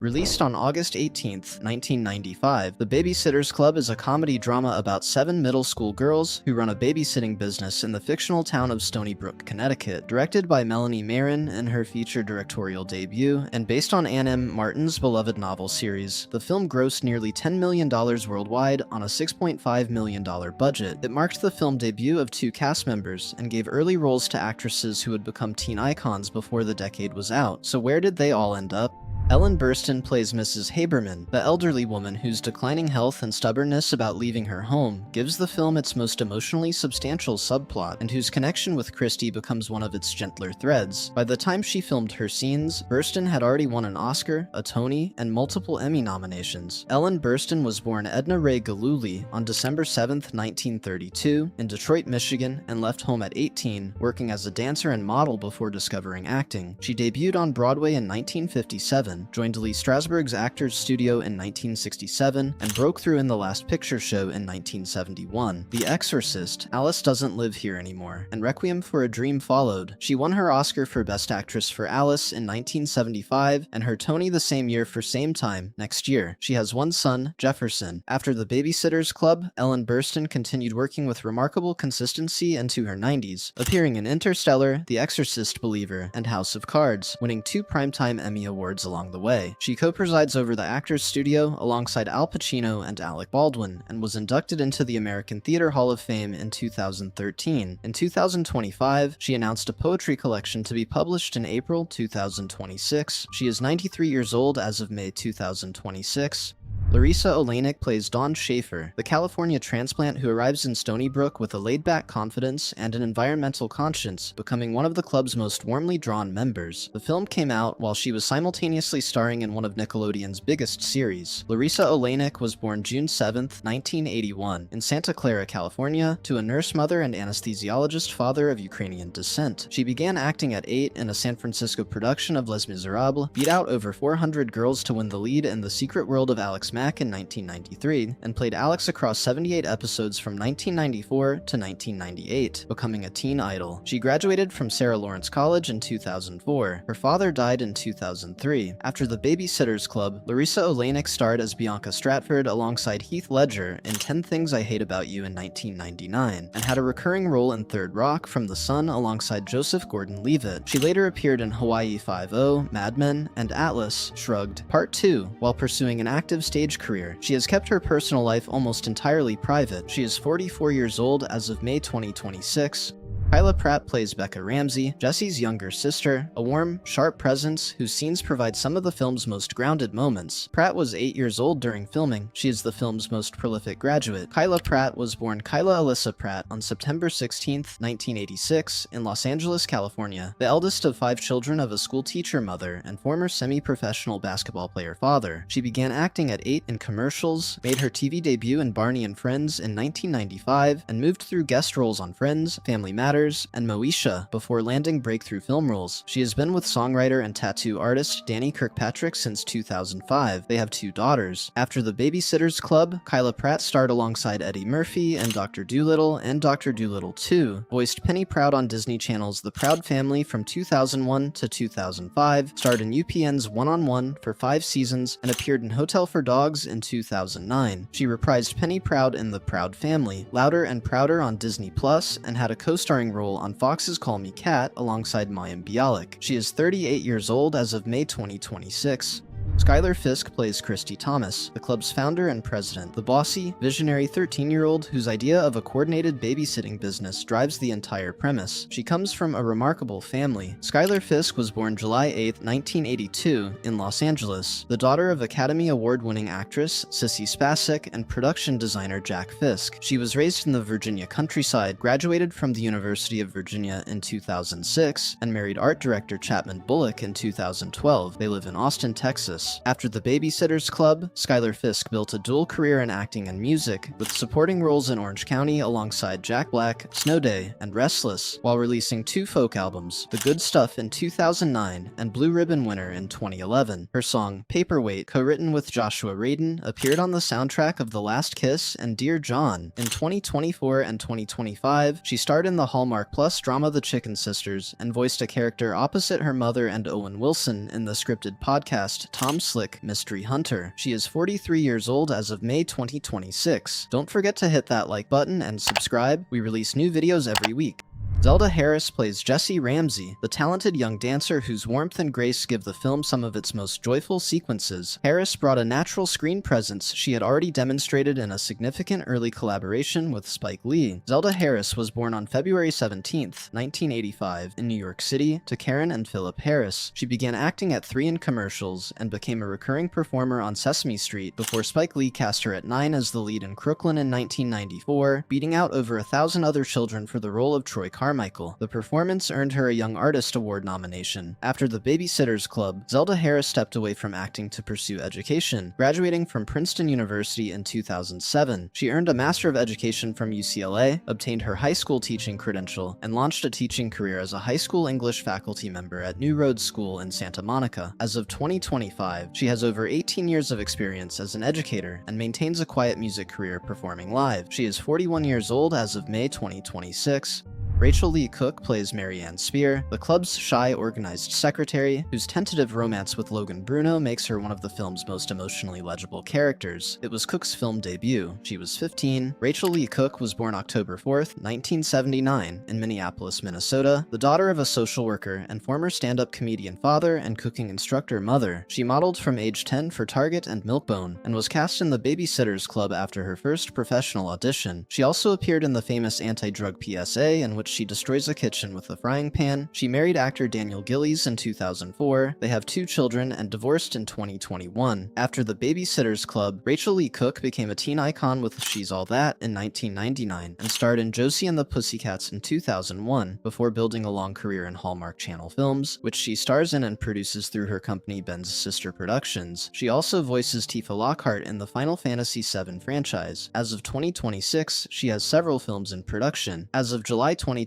Released on August 18, 1995, The Babysitter's Club is a comedy drama about 7 middle school girls who run a babysitting business in the fictional town of Stoneybrook, Connecticut. Directed by Melanie Mayron in her feature directorial debut, and based on Ann M. Martin's beloved novel series, the film grossed nearly $10 million worldwide on a $6.5 million budget. It marked the film debut of 2 cast members and gave early roles to actresses who would become teen icons before the decade was out. So where did they all end up? Ellen Burstyn plays Mrs. Haberman, the elderly woman whose declining health and stubbornness about leaving her home gives the film its most emotionally substantial subplot, and whose connection with Christie becomes one of its gentler threads. By the time she filmed her scenes, Burstyn had already won an Oscar, a Tony, and multiple Emmy nominations. Ellen Burstyn was born Edna Ray Gillooly on December 7, 1932, in Detroit, Michigan, and left home at 18, working as a dancer and model before discovering acting. She debuted on Broadway in 1957, joined Lee Strasberg's Actors Studio in 1967, and broke through in The Last Picture Show in 1971. The Exorcist, Alice Doesn't Live Here Anymore, and Requiem for a Dream followed. She won her Oscar for Best Actress for Alice in 1975, and her Tony the same year for Same Time next year. She has one son, Jefferson. After The Babysitter's Club, Ellen Burstyn continued working with remarkable consistency into her 90s, appearing in Interstellar, The Exorcist Believer, and House of Cards, winning 2 Primetime Emmy Awards along the way. She co-presides over the Actors Studio alongside Al Pacino and Alec Baldwin, and was inducted into the American Theater Hall of Fame in 2013. In 2025, she announced a poetry collection to be published in April 2026. She is 93 years old as of May 2026. Larisa Oleynik plays Dawn Schaefer, the California transplant who arrives in Stoneybrook with a laid-back confidence and an environmental conscience, becoming one of the club's most warmly drawn members. The film came out while she was simultaneously starring in one of Nickelodeon's biggest series. Larisa Oleynik was born June 7, 1981, in Santa Clara, California, to a nurse mother and anesthesiologist father of Ukrainian descent. She began acting at 8 in a San Francisco production of Les Miserables, beat out over 400 girls to win the lead in The Secret World of Alex Mack in 1993, and played Alex across 78 episodes from 1994 to 1998, becoming a teen idol. She graduated from Sarah Lawrence College in 2004. Her father died in 2003. After The Babysitter's Club, Larisa Oleynik starred as Bianca Stratford alongside Heath Ledger in 10 Things I Hate About You in 1999, and had a recurring role in Third Rock from the Sun alongside Joseph Gordon-Levitt. She later appeared in Hawaii Five-0, Mad Men, and Atlas Shrugged Part 2, while pursuing an active stage career. She has kept her personal life almost entirely private. She is 44 years old as of May 2026. Kyla Pratt plays Becca Ramsey, Jesse's younger sister, a warm, sharp presence whose scenes provide some of the film's most grounded moments. Pratt was 8 years old during filming. She is the film's most prolific graduate. Kyla Pratt was born Kyla Alyssa Pratt on September 16, 1986, in Los Angeles, California, the eldest of 5 children of a schoolteacher mother and former semi-professional basketball player father. She began acting at 8 in commercials, made her TV debut in Barney and Friends in 1995, and moved through guest roles on Friends, Family Matters, and Moesha before landing breakthrough film roles. She has been with songwriter and tattoo artist Danny Kirkpatrick since 2005. They have 2 daughters. After The Babysitter's Club, Kyla Pratt starred alongside Eddie Murphy in Dr. Dolittle and Dr. Dolittle 2, voiced Penny Proud on Disney Channel's The Proud Family from 2001 to 2005, starred in UPN's One-on-One for 5 seasons, and appeared in Hotel for Dogs in 2009. She reprised Penny Proud in The Proud Family, Louder and Prouder on Disney Plus, and had a co-starring role on Fox's Call Me Kat alongside Mayim Bialik. She is 38 years old as of May 2026. Schuyler Fisk plays Christy Thomas, the club's founder and president, the bossy, visionary 13-year-old whose idea of a coordinated babysitting business drives the entire premise. She comes from a remarkable family. Schuyler Fisk was born July 8, 1982, in Los Angeles, the daughter of Academy Award-winning actress Sissy Spacek and production designer Jack Fisk. She was raised in the Virginia countryside, graduated from the University of Virginia in 2006, and married art director Chapman Bullock in 2012. They live in Austin, Texas. After The Babysitter's Club, Schuyler Fisk built a dual career in acting and music, with supporting roles in Orange County alongside Jack Black, Snow Day, and Restless, while releasing 2 folk albums, The Good Stuff in 2009 and Blue Ribbon Winner in 2011. Her song, Paperweight, co-written with Joshua Radin, appeared on the soundtrack of The Last Kiss and Dear John. In 2024 and 2025, she starred in the Hallmark Plus drama The Chicken Sisters, and voiced a character opposite her mother and Owen Wilson in the scripted podcast Tom Tom Slick Mystery Hunter. She is 43 years old as of May 2026. Don't forget to hit that like button and subscribe. We release new videos every week. Zelda Harris plays Jessie Ramsey, the talented young dancer whose warmth and grace give the film some of its most joyful sequences. Harris brought a natural screen presence she had already demonstrated in a significant early collaboration with Spike Lee. Zelda Harris was born on February 17, 1985, in New York City, to Karen and Philip Harris. She began acting at 3 in commercials and became a recurring performer on Sesame Street before Spike Lee cast her at 9 as the lead in Crooklyn in 1994, beating out over 1,000 other children for the role of Troy Carmichael. The performance earned her a Young Artist Award nomination. After The Babysitters Club, Zelda Harris stepped away from acting to pursue education, graduating from Princeton University in 2007. She earned a Master of Education from UCLA, obtained her high school teaching credential, and launched a teaching career as a high school English faculty member at New Road School in Santa Monica. As of 2025, she has over 18 years of experience as an educator and maintains a quiet music career performing live. She is 41 years old as of May 2026. Rachael Leigh Cook plays Mary Ann Spear, the club's shy, organized secretary, whose tentative romance with Logan Bruno makes her one of the film's most emotionally legible characters. It was Cook's film debut. She was 15. Rachael Leigh Cook was born October 4th, 1979, in Minneapolis, Minnesota, the daughter of a social worker and former stand-up comedian father and cooking instructor mother. She modeled from age 10 for Target and Milk-Bone, and was cast in The Babysitters Club after her first professional audition. She also appeared in the famous anti-drug PSA, in which she destroys a kitchen with a frying pan. She married actor Daniel Gillies in 2004. They have 2 children and divorced in 2021. After The Babysitters Club, Rachael Leigh Cook became a teen icon with She's All That in 1999 and starred in Josie and the Pussycats in 2001 before building a long career in Hallmark Channel films, which she stars in and produces through her company Ben's Sister Productions. She also voices Tifa Lockhart in the Final Fantasy VII franchise. As of 2026, she has several films in production. As of July 2025,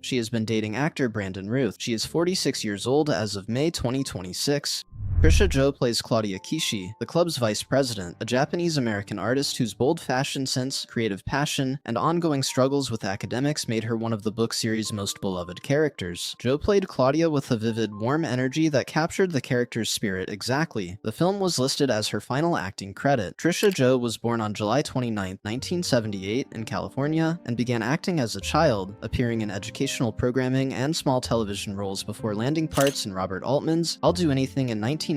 she has been dating actor Brandon Routh. She is 46 years old as of May 2026. Trisha Joe plays Claudia Kishi, the club's vice president, a Japanese-American artist whose bold fashion sense, creative passion, and ongoing struggles with academics made her one of the book series' most beloved characters. Joe played Claudia with a vivid, warm energy that captured the character's spirit exactly. The film was listed as her final acting credit. Trisha Joe was born on July 29, 1978, in California, and began acting as a child, appearing in educational programming and small television roles before landing parts in Robert Altman's I'll Do Anything in 1994,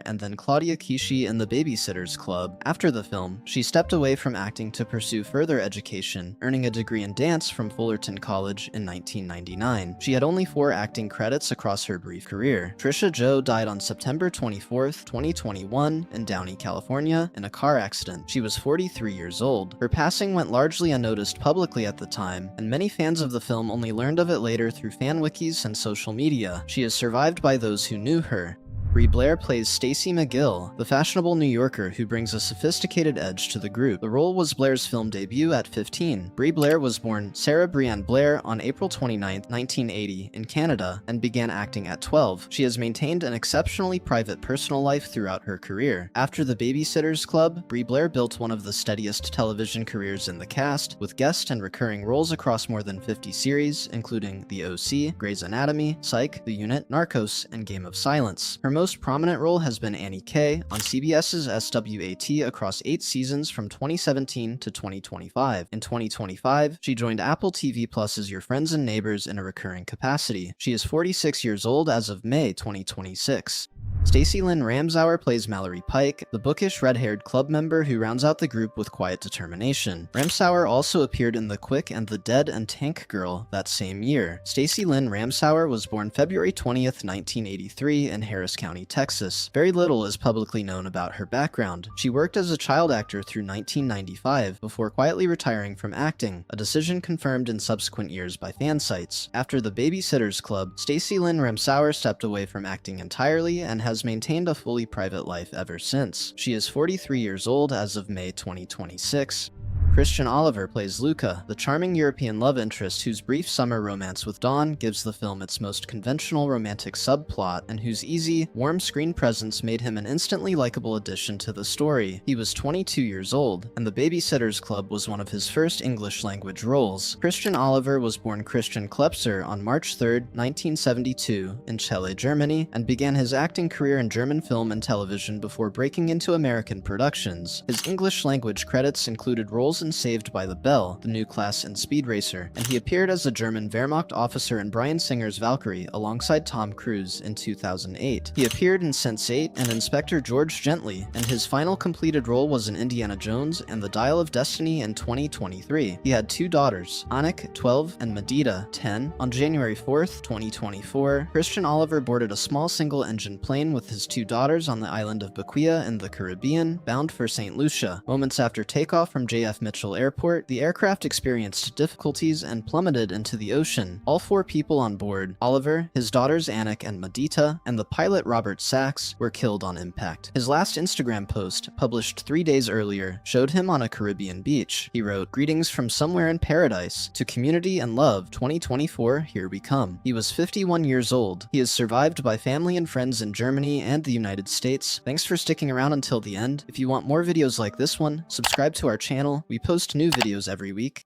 and then Claudia Kishi in The Babysitters Club. After the film, she stepped away from acting to pursue further education, earning a degree in dance from Fullerton College in 1999. She had only 4 acting credits across her brief career. Trisha Joe died on September 24, 2021, in Downey, California, in a car accident. She was 43 years old. Her passing went largely unnoticed publicly at the time, and many fans of the film only learned of it later through fan wikis and social media. She is survived by those who knew her. Bre Blair plays Stacey McGill, the fashionable New Yorker who brings a sophisticated edge to the group. The role was Blair's film debut at 15. Bre Blair was born Sarah Brianne Blair on April 29, 1980, in Canada, and began acting at 12. She has maintained an exceptionally private personal life throughout her career. After The Babysitters Club, Bre Blair built one of the steadiest television careers in the cast, with guest and recurring roles across more than 50 series, including The OC, Grey's Anatomy, Psych, The Unit, Narcos, and Game of Silence. Her most prominent role has been Annie K on CBS's SWAT across 8 seasons from 2017 to 2025. In 2025, she joined Apple TV Plus's Your Friends and Neighbors in a recurring capacity. She is 46 years old as of May 2026. Stacey Lynn Ramsau plays Mallory Pike, the bookish red-haired club member who rounds out the group with quiet determination. Ramsau also appeared in The Quick and the Dead and Tank Girl that same year. Stacey Lynn Ramsau was born February 20th, 1983 in Harris County, Texas. Very little is publicly known about her background. She worked as a child actor through 1995 before quietly retiring from acting, a decision confirmed in subsequent years by fan sites. After The Babysitters Club, Stacey Lynn Ramsau stepped away from acting entirely and has maintained a fully private life ever since. She is 43 years old as of May 2026. Christian Oliver plays Luca, the charming European love interest whose brief summer romance with Dawn gives the film its most conventional romantic subplot, and whose easy, warm screen presence made him an instantly likable addition to the story. He was 22 years old, and The Babysitters Club was one of his first English-language roles. Christian Oliver was born Christian Klepser on March 3, 1972, in Celle, Germany, and began his acting career in German film and television before breaking into American productions. His English-language credits included roles in Saved by the Bell, The New Class, and Speed Racer, and he appeared as a German Wehrmacht officer in Bryan Singer's Valkyrie alongside Tom Cruise in 2008. He appeared in Sense8 and Inspector George Gently, and his final completed role was in Indiana Jones and The Dial of Destiny in 2023. He had two daughters, Anik, 12, and Medita, 10. On January 4th, 2024, Christian Oliver boarded a small single-engine plane with his two daughters on the island of Bequia in the Caribbean, bound for St. Lucia. Moments after takeoff from JF Mitchell Airport, the aircraft experienced difficulties and plummeted into the ocean. All four people on board, Oliver, his daughters Anik and Medita, and the pilot Robert Sachs, were killed on impact. His last Instagram post, published 3 days earlier, showed him on a Caribbean beach. He wrote, "Greetings from somewhere in paradise. To community and love, 2024, here we come." He was 51 years old. He is survived by family and friends in Germany and the United States. Thanks for sticking around until the end. If you want more videos like this one, subscribe to our channel. We post new videos every week.